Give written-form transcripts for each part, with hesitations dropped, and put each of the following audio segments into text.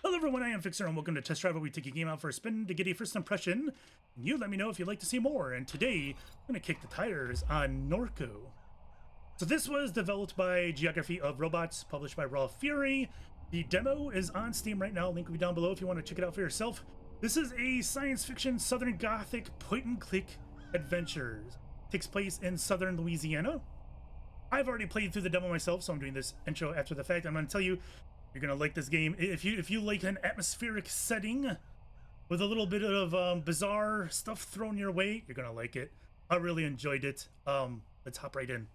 Hello everyone, I am Fixxxer and welcome to Test Drive, where we take a game out for a spin to get a first impression. And you let me know if you'd like to see more. And today, I'm going to kick the tires on Norco. So this was developed by Geography of Robots, published by Refinery. The demo is on Steam right now. Link will be down below if you want to check it out for yourself. This is a science fiction Southern Gothic point-and-click adventure. Takes place in Southern Louisiana. I've already played through the demo myself, so I'm doing this intro after the fact. I'm going to tell you, you're gonna like this game. If you like an atmospheric setting with a little bit of bizarre stuff thrown your way, you're gonna like it. I really enjoyed it. Let's hop right in.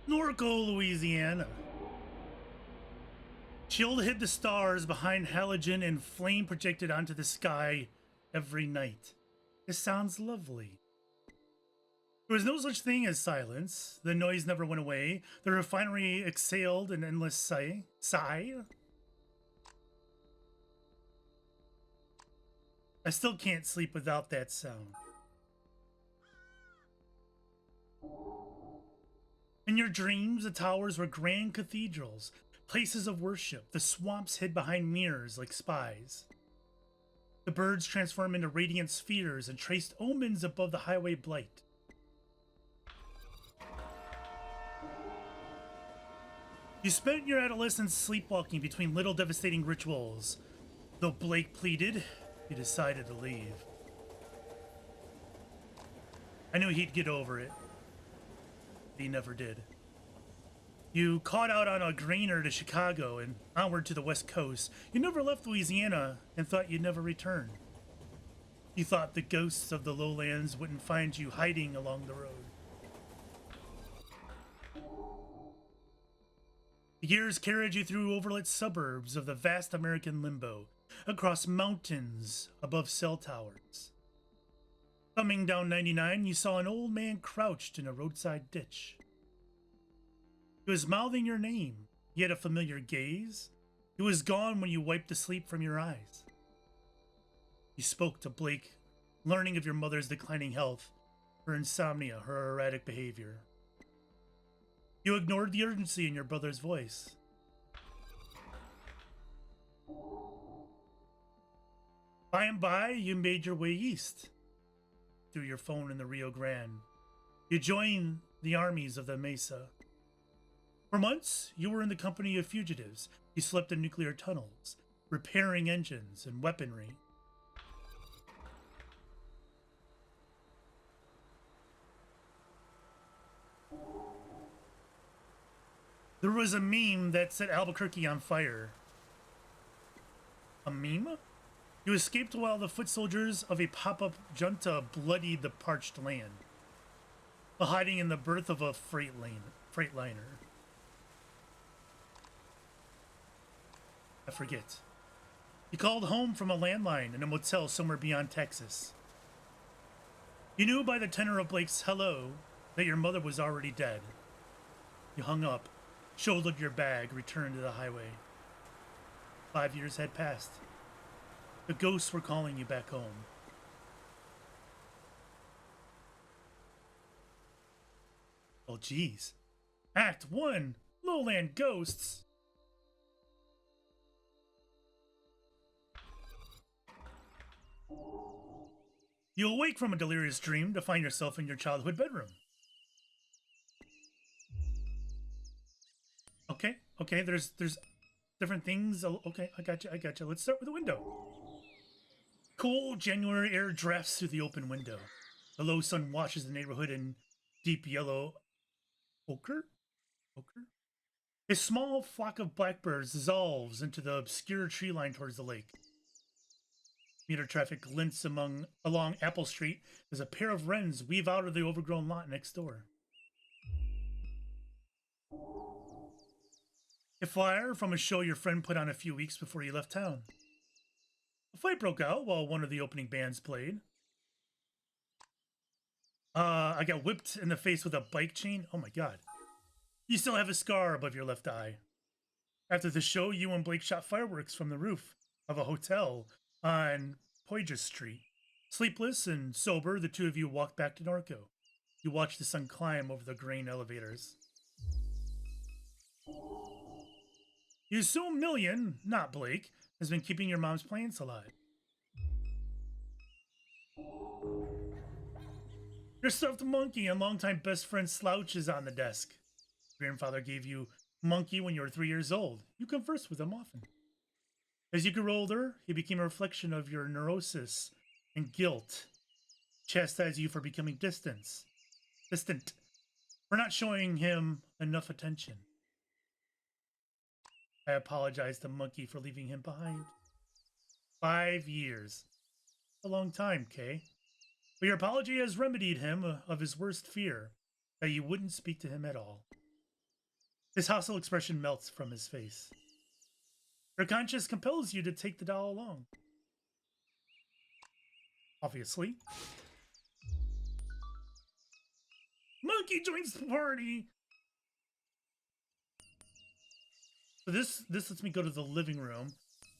Norco, Louisiana. Shield hid the stars behind halogen and flame projected onto the sky every night. This sounds lovely. There was no such thing as silence. The noise never went away. The refinery exhaled an endless sigh. I still can't sleep without that sound. In your dreams, the towers were grand cathedrals, places of worship. The swamps hid behind mirrors like spies. The birds transformed into radiant spheres and traced omens above the highway blight. You spent your adolescence sleepwalking between little devastating rituals. Though Blake pleaded, you decided to leave. I knew he'd get over it. He never did. You caught out on a grainer to Chicago and onward to the West Coast. You never left Louisiana and thought you'd never return. You thought the ghosts of the lowlands wouldn't find you hiding along the road. The years carried you through overlit suburbs of the vast American limbo, across mountains above cell towers. Coming down 99, you saw an old man crouched in a roadside ditch. He was mouthing your name. He had a familiar gaze. He was gone when you wiped the sleep from your eyes. You spoke to Blake, learning of your mother's declining health, her insomnia, her erratic behavior. You ignored the urgency in your brother's voice. By and by, you made your way east. Through your phone in the Rio Grande. You joined the armies of the Mesa. For months, you were in the company of fugitives. You slept in nuclear tunnels, repairing engines and weaponry. There was a meme that set Albuquerque on fire. A meme? You escaped while the foot soldiers of a pop-up junta bloodied the parched land, hiding in the berth of a freightliner. I forget. You called home from a landline in a motel somewhere beyond Texas. You knew by the tenor of Blake's hello that your mother was already dead. You hung up, shouldered your bag, returned to the highway. 5 years had passed. The ghosts were calling you back home. Oh, geez. Act 1, Lowland Ghosts. You awake from a delirious dream to find yourself in your childhood bedroom. Okay, there's different things. Okay, I got you. Let's start with the window. Cool January air drafts through the open window. The low sun washes the neighborhood in deep yellow ochre. A small flock of blackbirds dissolves into the obscure tree line towards the lake. Meter traffic glints along Apple Street as a pair of wrens weave out of the overgrown lot next door. A flyer from a show your friend put on a few weeks before you left town. A fight broke out while one of the opening bands played. I got whipped in the face with a bike chain. Oh my god. You still have a scar above your left eye. After the show, you and Blake shot fireworks from the roof of a hotel on Poydras Street. Sleepless and sober, the two of you walked back to Norco. You watch the sun climb over the grain elevators. You assume Million, not Blake, has been keeping your mom's plants alive. Your stuffed monkey and longtime best friend Slouch is on the desk. Your grandfather gave you Monkey when you were 3 years old. You converse with him often. As you grew older, he became a reflection of your neurosis and guilt. Chastise you for becoming distant, for not showing him enough attention. I apologize to Monkey for leaving him behind. 5 years. A long time, Kay. But your apology has remedied him of his worst fear, that you wouldn't speak to him at all. His hostile expression melts from his face. Your conscience compels you to take the doll along. Obviously. Monkey joins the party! So this lets me go to the living room.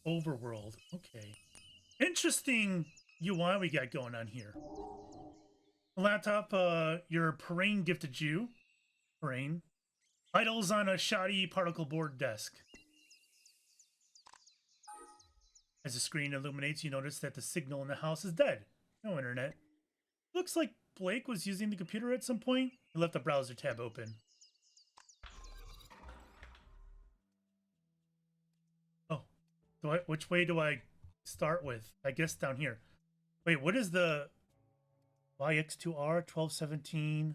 Overworld. Okay. Interesting UI we got going on here. The laptop, your Parain gifted you. Parain. Idles on a shoddy particle board desk. As the screen illuminates, you notice that the signal in the house is dead. No internet. Looks like Blake was using the computer at some point. He left the browser tab open. Oh, which way do I start with? I guess down here. Wait, what is the YX2R 1217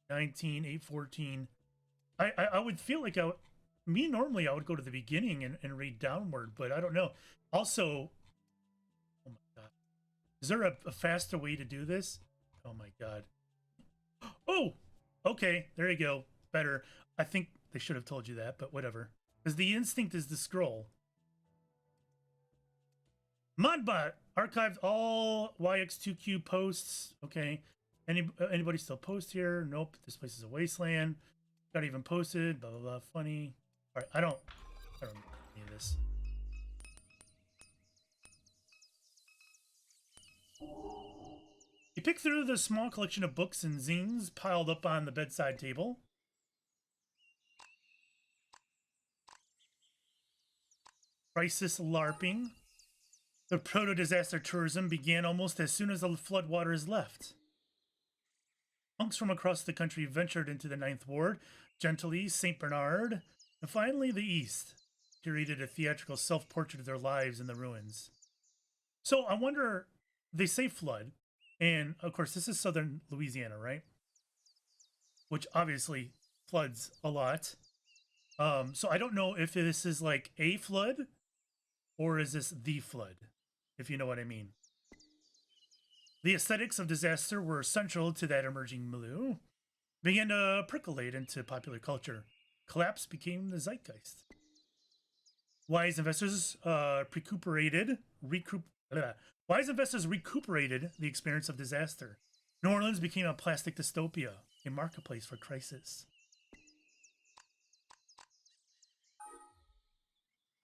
19 814? I would feel like normally I would go to the beginning and read downward, but I don't know. Also, oh my god, is there a faster way to do this? Oh my god. Oh, okay, there you go. Better. I think they should have told you that, but whatever. Because the instinct is to scroll. Modbot archived all YX2Q posts. Okay. Anybody still post here? Nope. This place is a wasteland. Got even posted. Blah blah blah. Funny. All right. I don't know any of this. You pick through the small collection of books and zines piled up on the bedside table. Crisis LARPing. The proto-disaster tourism began almost as soon as the floodwaters left. Monks from across the country ventured into the Ninth Ward, Gentilly, St. Bernard, and finally the East, curated a theatrical self-portrait of their lives in the ruins. So I wonder, they say flood, and of course this is Southern Louisiana, right? Which obviously floods a lot. So I don't know if this is like a flood, or is this the flood, if you know what I mean. The aesthetics of disaster were central to that emerging milieu, began to percolate into popular culture. Collapse became the zeitgeist. Wise investors recuperated the experience of disaster. New Orleans became a plastic dystopia, a marketplace for crisis.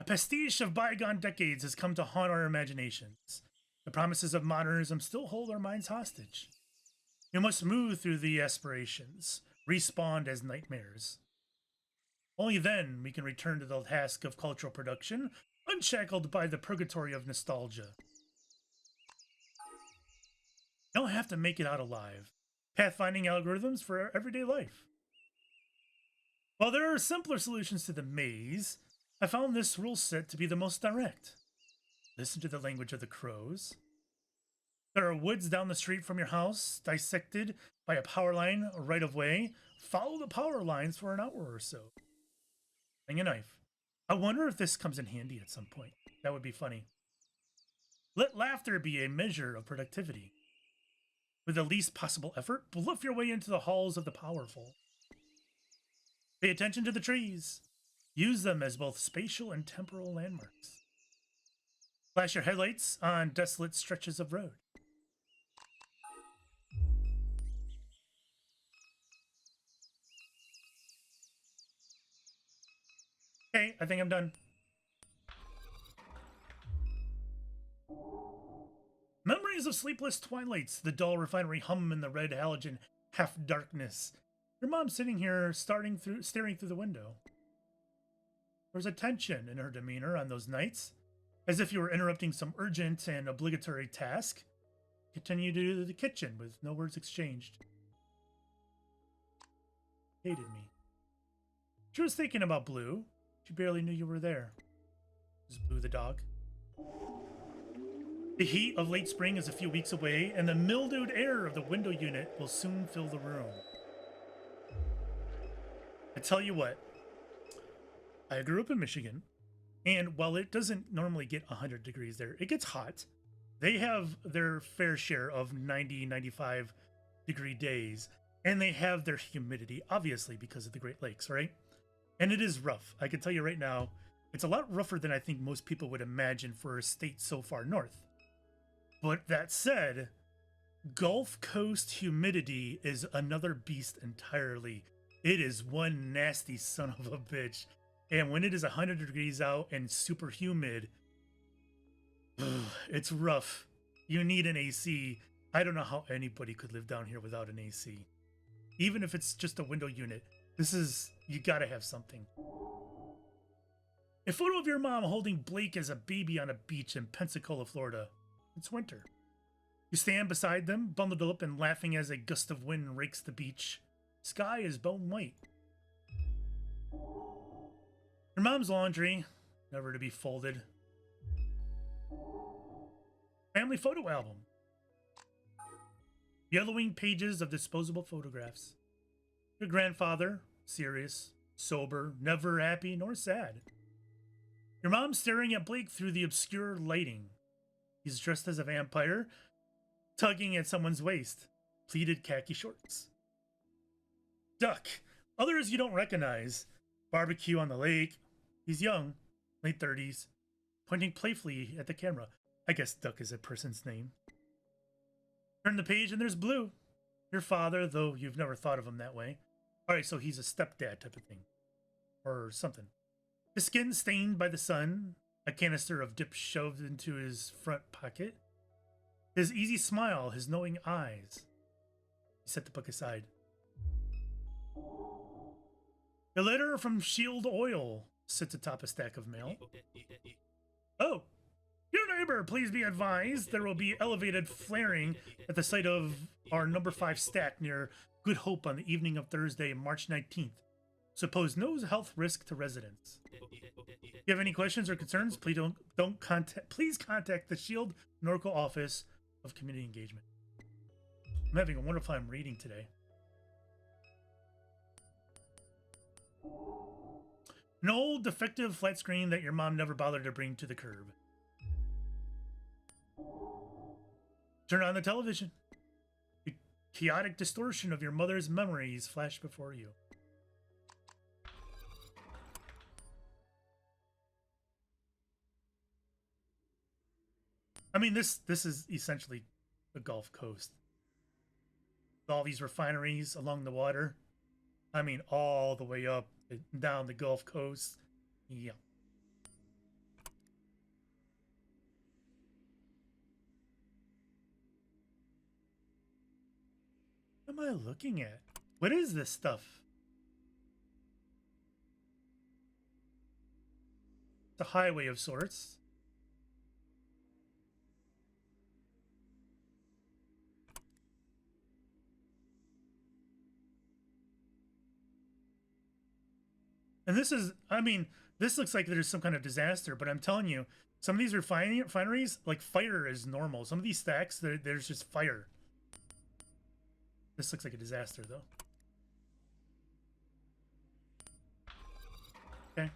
A pastiche of bygone decades has come to haunt our imaginations. The promises of modernism still hold our minds hostage. We must move through the aspirations, respawned as nightmares. Only then we can return to the task of cultural production, unshackled by the purgatory of nostalgia. You don't have to make it out alive. Pathfinding algorithms for everyday life. While there are simpler solutions to the maze, I found this rule set to be the most direct. Listen to the language of the crows. There are woods down the street from your house, dissected by a power line right of way. Follow the power lines for an hour or so. Bring a knife. I wonder if this comes in handy at some point. That would be funny. Let laughter be a measure of productivity. With the least possible effort, bluff your way into the halls of the powerful. Pay attention to the trees. Use them as both spatial and temporal landmarks. Flash your headlights on desolate stretches of road. Okay, I think I'm done. Memories of sleepless twilights, the dull refinery hum in the red halogen half-darkness. Your mom's sitting here staring through the window. There's a tension in her demeanor on those nights, as if you were interrupting some urgent and obligatory task. Continue to the kitchen with no words exchanged. Hated me. She was thinking about Blue. She barely knew you were there. Is Blue the dog? The heat of late spring is a few weeks away, and the mildewed air of the window unit will soon fill the room. I tell you what, I grew up in Michigan, and while it doesn't normally get 100 degrees there, it gets hot. They have their fair share of 90, 95 degree days, and they have their humidity, obviously, because of the Great Lakes, right? And it is rough. I can tell you right now, it's a lot rougher than I think most people would imagine for a state so far north. But that said, Gulf Coast humidity is another beast entirely. It is one nasty son of a bitch. And when it is 100 degrees out and super humid, it's rough. You need an AC. I don't know how anybody could live down here without an AC. Even if it's just a window unit. You gotta have something. A photo of your mom holding Blake as a baby on a beach in Pensacola, Florida. It's winter. You stand beside them, bundled up and laughing as a gust of wind rakes the beach. Sky is bone white. Your mom's laundry, never to be folded. Family photo album. Yellowing pages of disposable photographs. Your grandfather, serious, sober, never happy nor sad. Your mom staring at Blake through the obscure lighting. He's dressed as a vampire, tugging at someone's waist. Pleated khaki shorts. Duck. Others you don't recognize. Barbecue on the lake. He's young, late 30s, pointing playfully at the camera. I guess Duck is a person's name. Turn the page and there's Blue. Your father, though you've never thought of him that way. Alright, so he's a stepdad type of thing. Or something. His skin stained by the sun, a canister of dip shoved into his front pocket. His easy smile, his knowing eyes. He set the book aside. A letter from Shield Oil sits atop a stack of mail. Oh, your neighbor, please be advised there will be elevated flaring at the site of our number 5 stack near Good Hope on the evening of Thursday, March 19th. Suppose no health risk to residents. If you have any questions or concerns, please contact the Shield Norco office of community engagement. I'm having a wonderful time reading today. An old defective flat screen that your mom never bothered to bring to the curb. Turn on the television. The chaotic distortion of your mother's memories flash before you. I mean, this is essentially the Gulf Coast. All these refineries along the water. I mean, all the way up and down the Gulf Coast. Yeah. What am I looking at? What is this stuff? It's a highway of sorts. And this is, I mean, this looks like there's some kind of disaster, but I'm telling you, some of these refineries, like fire is normal. Some of these stacks, there's just fire. This looks like a disaster, though. Okay.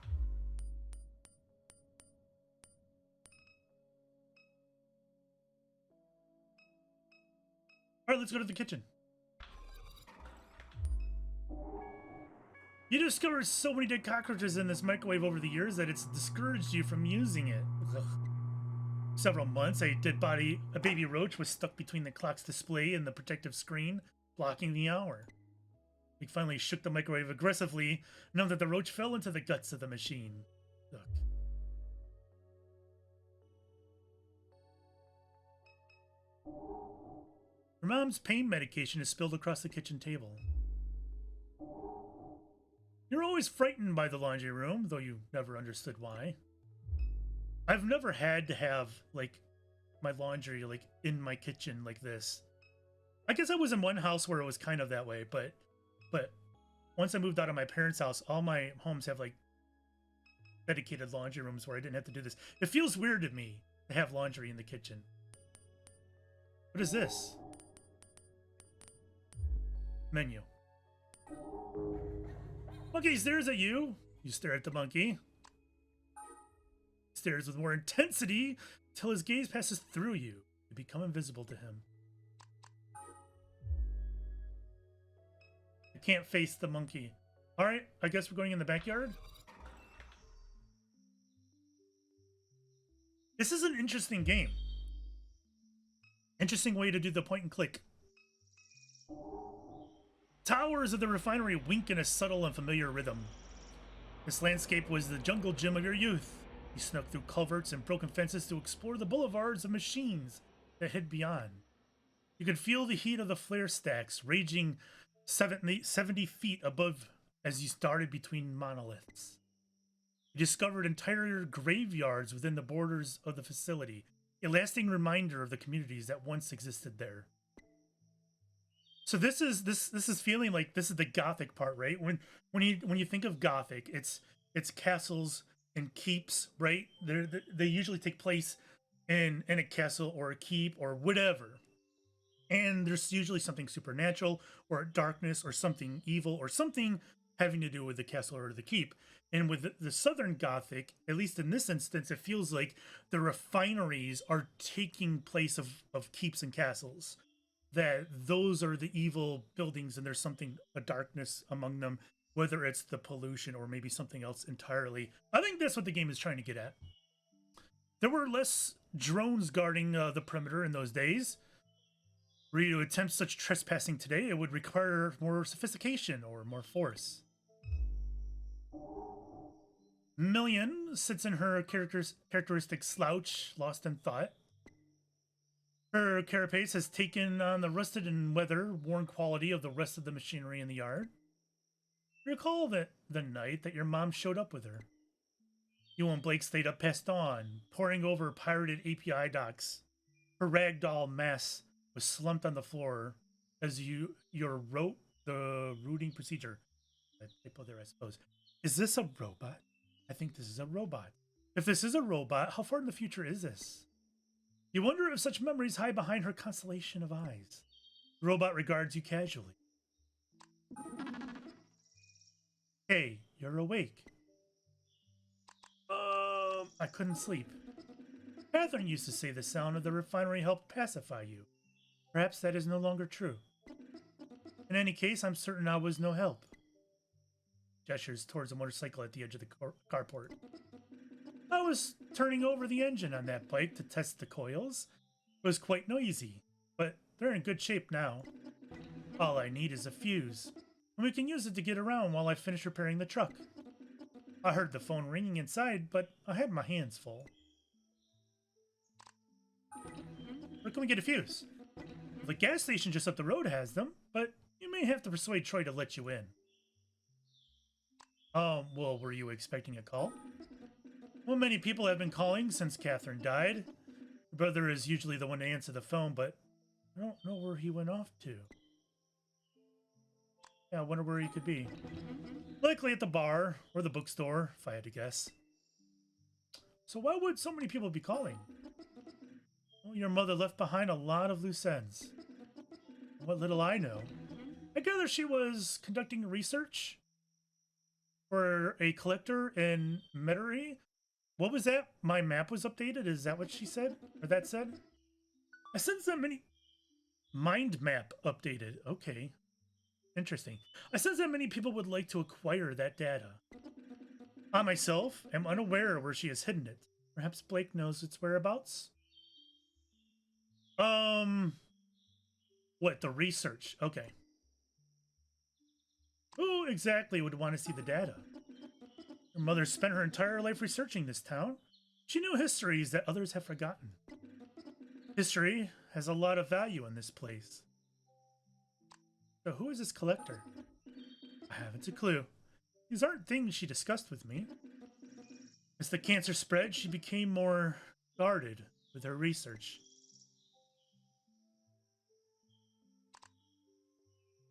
All right, let's go to the kitchen. You discovered so many dead cockroaches in this microwave over the years that it's discouraged you from using it. Ugh. Several months, a baby roach was stuck between the clock's display and the protective screen, blocking the hour. He finally shook the microwave aggressively, knowing that the roach fell into the guts of the machine. Ugh. Her mom's pain medication is spilled across the kitchen table. You're always frightened by the laundry room, though you never understood why. I've never had to have, like, my laundry, like, in my kitchen like this. I guess I was in one house where it was kind of that way, but once I moved out of my parents' house, all my homes have, like, dedicated laundry rooms where I didn't have to do this. It feels weird to me to have laundry in the kitchen. What is this? Menu. Monkey stares at you. You stare at the monkey. He stares with more intensity till his gaze passes through you. You become invisible to him. I can't face the monkey. Alright, I guess we're going in the backyard. This is an interesting game. Interesting way to do the point and click. Towers of the refinery wink in a subtle and familiar rhythm. This landscape was the jungle gym of your youth. You snuck through culverts and broken fences to explore the boulevards of machines that hid beyond. You could feel the heat of the flare stacks raging 70 feet above as you started between monoliths. You discovered entire graveyards within the borders of the facility, a lasting reminder of the communities that once existed there. So this is feeling like this is the Gothic part, right? When you think of Gothic, it's castles and keeps, right? They usually take place in a castle or a keep or whatever. And there's usually something supernatural or darkness or something evil or something having to do with the castle or the keep. And with the Southern Gothic, at least in this instance, it feels like the refineries are taking place of keeps and castles. That those are the evil buildings and there's something, a darkness among them, whether it's the pollution or maybe something else entirely. I think that's what the game is trying to get at. There were less drones guarding the perimeter in those days. Were you to attempt such trespassing today, it would require more sophistication or more force. Million sits in her characteristic slouch, lost in thought. Her carapace has taken on the rusted and weather-worn quality of the rest of the machinery in the yard. You recall that the night that your mom showed up with her. You and Blake stayed up past dawn, poring over pirated API docs. Her ragdoll mess was slumped on the floor as you wrote the routing procedure. Typo there, I suppose. Is this a robot? I think this is a robot. If this is a robot, how far in the future is this? You wonder if such memories hide behind her constellation of eyes. The robot regards you casually. Hey, you're awake. I couldn't sleep. Catherine used to say the sound of the refinery helped pacify you. Perhaps that is no longer true. In any case, I'm certain I was no help. Gestures towards a motorcycle at the edge of the carport. I was turning over the engine on that bike to test the coils. It was quite noisy, but they're in good shape now. All I need is a fuse, and we can use it to get around while I finish repairing the truck. I heard the phone ringing inside, but I had my hands full. Where can we get a fuse? Well, the gas station just up the road has them, but you may have to persuade Troy to let you in. Well, were you expecting a call? Well, many people have been calling since Catherine died. Her brother is usually the one to answer the phone, but I don't know where he went off to. Yeah, I wonder where he could be. Likely at the bar or the bookstore, if I had to guess. So why would so many people be calling? Well, your mother left behind a lot of loose ends. What little I know. I gather she was conducting research for a collector in Metairie. What was that? My map was updated? Is that what she said? Or that said? I sense that many... Mind map updated. Okay. Interesting. I sense that many people would like to acquire that data. I myself am unaware where she has hidden it. Perhaps Blake knows its whereabouts? What, the research? Okay. Who exactly would want to see the data? Her mother spent her entire life researching this town. She knew histories that others have forgotten. History has a lot of value in this place. So who is this collector? I haven't a clue. These aren't things she discussed with me. As the cancer spread, she became more guarded with her research.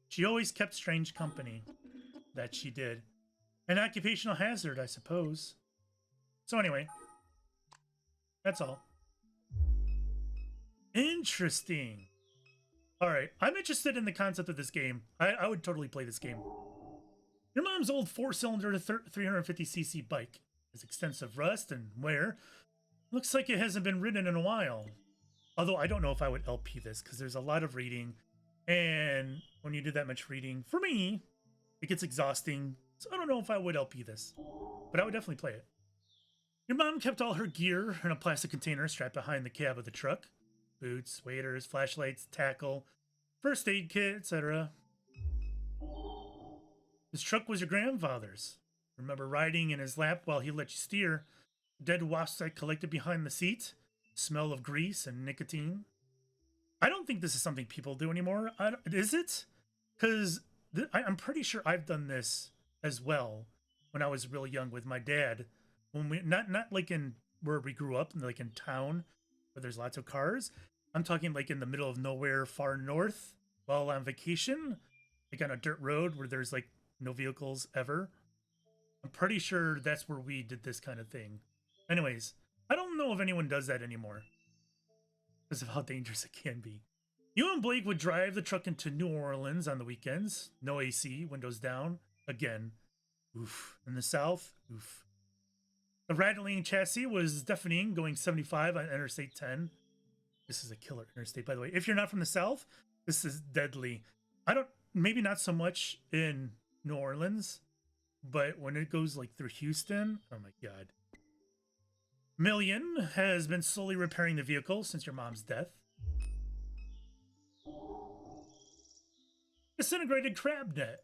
She always kept strange company. That she did. An occupational hazard, I suppose. So anyway, that's all. Interesting. Alright, I'm interested in the concept of this game. I would totally play this game. Your mom's old 4-cylinder 350cc bike has extensive rust and wear. Looks like it hasn't been ridden in a while. Although I don't know if I would LP this because there's a lot of reading. And when you do that much reading, for me, it gets exhausting. So I don't know if I would LP this. But I would definitely play it. Your mom kept all her gear in a plastic container strapped behind the cab of the truck. Boots, waders, flashlights, tackle, first aid kit, etc. This truck was your grandfather's. Remember riding in his lap while he let you steer? Dead wasps that collected behind the seat? Smell of grease and nicotine? I don't think this is something people do anymore. Is it? Because I'm pretty sure I've done this as well when I was really young with my dad. When we not like in where we grew up, like in town where there's lots of cars. I'm talking like in the middle of nowhere, far north, while on vacation, like on a dirt road where there's like no vehicles ever. I'm pretty sure that's where we did this kind of thing. Anyways, I don't know if anyone does that anymore because of how dangerous it can be. You and Blake would drive the truck into New Orleans on the weekends. No AC, windows down. Again, oof. In the South, oof. The rattling chassis was deafening, going 75 on Interstate 10. This is a killer interstate, by the way. If you're not from the South, this is deadly. Maybe not so much in New Orleans, but when it goes like through Houston, oh my God. Million has been slowly repairing the vehicle since your mom's death. Disintegrated crab net.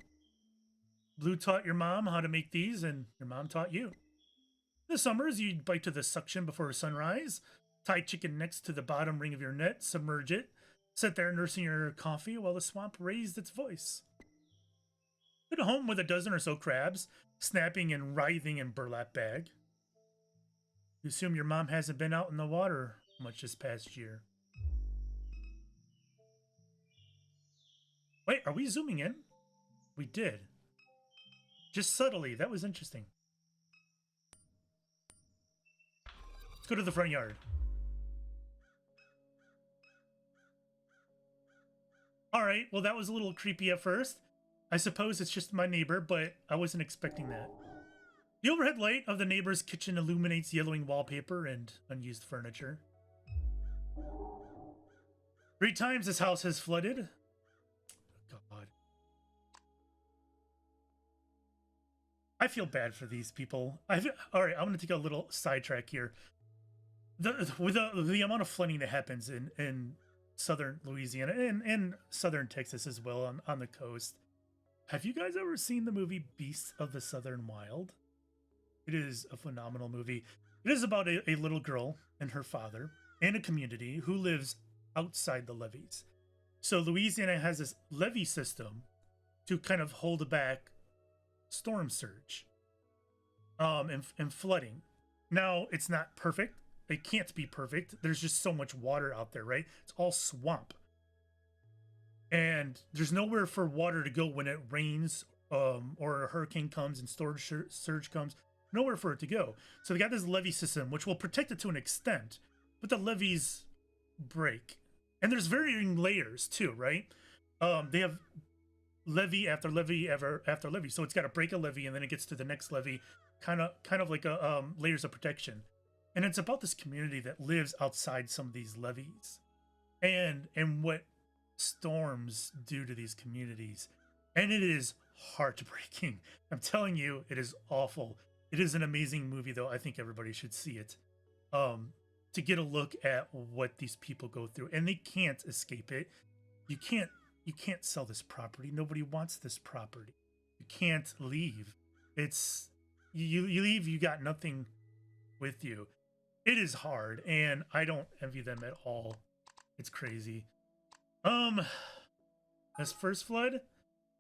Blue taught your mom how to make these, and your mom taught you. In the summers, you'd bite to the suction before sunrise, tie chicken next to the bottom ring of your net, submerge it, sit there nursing your coffee while the swamp raised its voice. At home with a dozen or so crabs, snapping and writhing in burlap bag. You assume your mom hasn't been out in the water much this past year. Wait, are we zooming in? We did. Just subtly. That was interesting. Let's go to the front yard. Alright, well that was a little creepy at first. I suppose it's just my neighbor, but I wasn't expecting that. The overhead light of the neighbor's kitchen illuminates yellowing wallpaper and unused furniture. 3 times this house has flooded. God. I feel bad for these people. Alright, I'm going to take a little sidetrack here. With the amount of flooding that happens in southern Louisiana and southern Texas as well on the coast. Have you guys ever seen the movie Beasts of the Southern Wild? It is a phenomenal movie. It is about a little girl and her father in a community who lives outside the levees. So Louisiana has this levee system to kind of hold back storm surge and flooding. Now, it's not perfect. It can't be perfect. There's just so much water out there, right? It's all swamp. And there's nowhere for water to go when it rains or a hurricane comes and storage surge comes. Nowhere for it to go. So they got this levee system, which will protect it to an extent, but the levees break. And there's varying layers too, right? They have levee after levee after levee. So it's got to break a levee and then it gets to the next levee, kind of like a layers of protection. And it's about this community that lives outside some of these levees and what storms do to these communities. And it is heartbreaking. I'm telling you, it is awful. It is an amazing movie, though. I think everybody should see it to get a look at what these people go through. And they can't escape it. You can't sell this property. Nobody wants this property. You can't leave. It's you leave, you got nothing with you. It is hard, and I don't envy them at all. It's crazy. This first flood,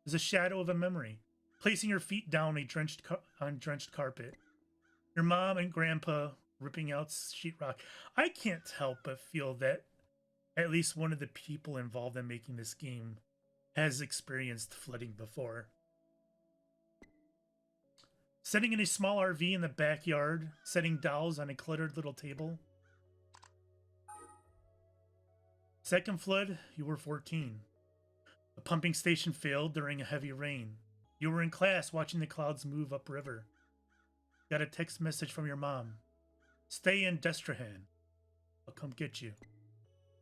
is a shadow of a memory, placing your feet down on drenched carpet. Your mom and grandpa ripping out sheetrock. I can't help but feel that at least one of the people involved in making this game has experienced flooding before. Sitting in a small RV in the backyard, setting dolls on a cluttered little table. Second flood, you were 14. The pumping station failed during a heavy rain. You were in class watching the clouds move upriver. Got a text message from your mom. Stay in Destrehan. I'll come get you.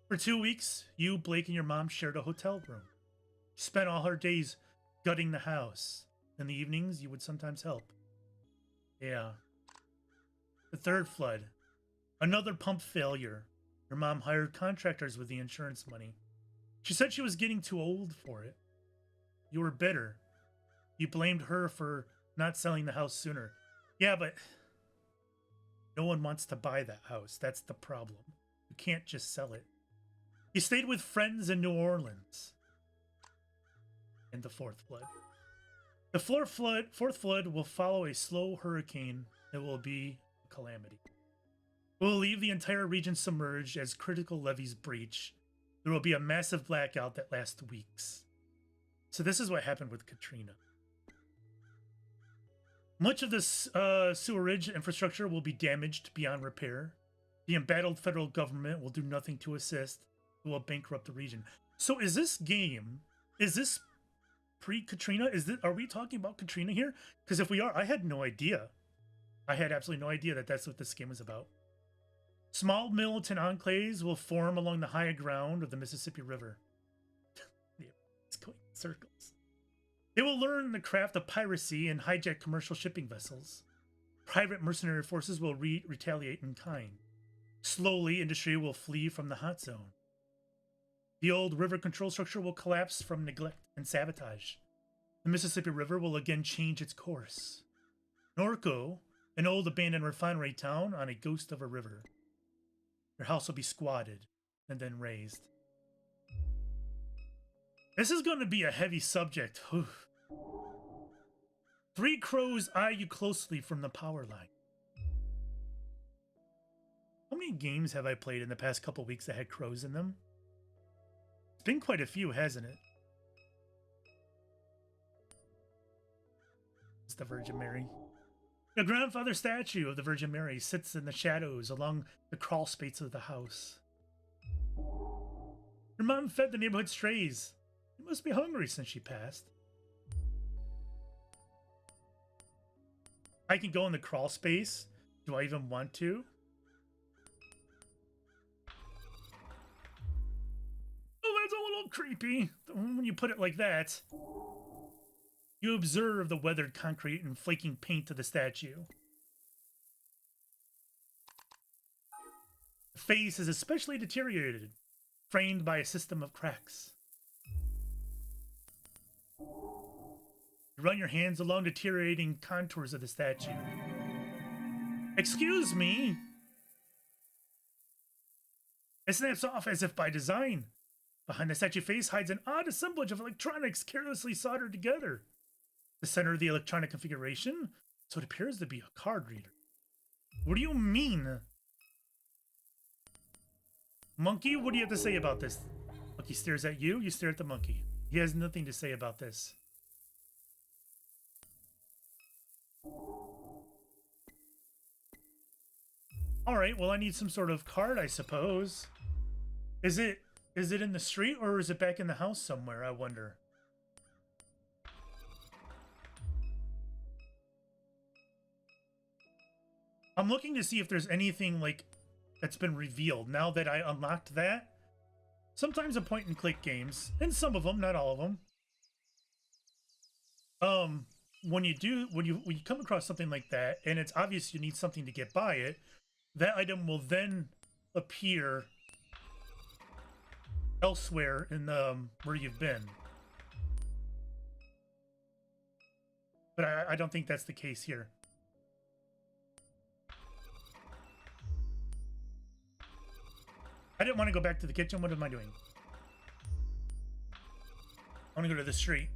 For 2 weeks, you, Blake, and your mom shared a hotel room. She spent all her days gutting the house. In the evenings, you would sometimes help. Yeah. The third flood. Another pump failure. Your mom hired contractors with the insurance money. She said she was getting too old for it. You were bitter. You blamed her for not selling the house sooner. Yeah, but no one wants to buy that house. That's the problem. You can't just sell it. You stayed with friends in New Orleans. And the fourth flood. The fourth flood will follow a slow hurricane that will be a calamity. It will leave the entire region submerged as critical levees breach. There will be a massive blackout that lasts weeks. So this is what happened with Katrina. Much of this sewerage infrastructure will be damaged beyond repair. The embattled federal government will do nothing to assist. It will bankrupt the region. So is this game, is this pre-Katrina? Are we talking about Katrina here? Because if we are, I had no idea. I had absolutely no idea that that's what this game was about. Small militant enclaves will form along the high ground of the Mississippi River. Yeah, it's going in circles. They will learn the craft of piracy and hijack commercial shipping vessels. Private mercenary forces will retaliate in kind. Slowly, industry will flee from the hot zone. The old river control structure will collapse from neglect and sabotage. The Mississippi River will again change its course. Norco, an old abandoned refinery town on a ghost of a river. Your house will be squatted and then raised. This is going to be a heavy subject. Three crows eye you closely from the power line. How many games have I played in the past couple weeks that had crows in them? It's been quite a few, hasn't it? It's the Virgin Mary. The grandfather statue of the Virgin Mary sits in the shadows along the crawl space of the house. Your mom fed the neighborhood strays. You must be hungry since she passed. I can go in the crawl space. Do I even want to? Oh, that's a little creepy when you put it like that. You observe the weathered concrete and flaking paint of the statue. The face is especially deteriorated, framed by a system of cracks. You run your hands along deteriorating contours of the statue. Excuse me! It snaps off as if by design. Behind the statue face hides an odd assemblage of electronics carelessly soldered together. The center of the electronic configuration, so it appears to be a card reader. What do you mean? Monkey, what do you have to say about this? Monkey stares at you, you stare at the monkey. He has nothing to say about this. Alright, well I need some sort of card, I suppose. Is it in the street or is it back in the house somewhere, I wonder? I'm looking to see if there's anything like that's been revealed now that I unlocked that. Sometimes a point and click games, and some of them, not all of them. When you come across something like that and it's obvious you need something to get by it, that item will then appear elsewhere in the where you've been. But I don't think that's the case here. I didn't want to go back to the kitchen. What am I doing? I want to go to the street.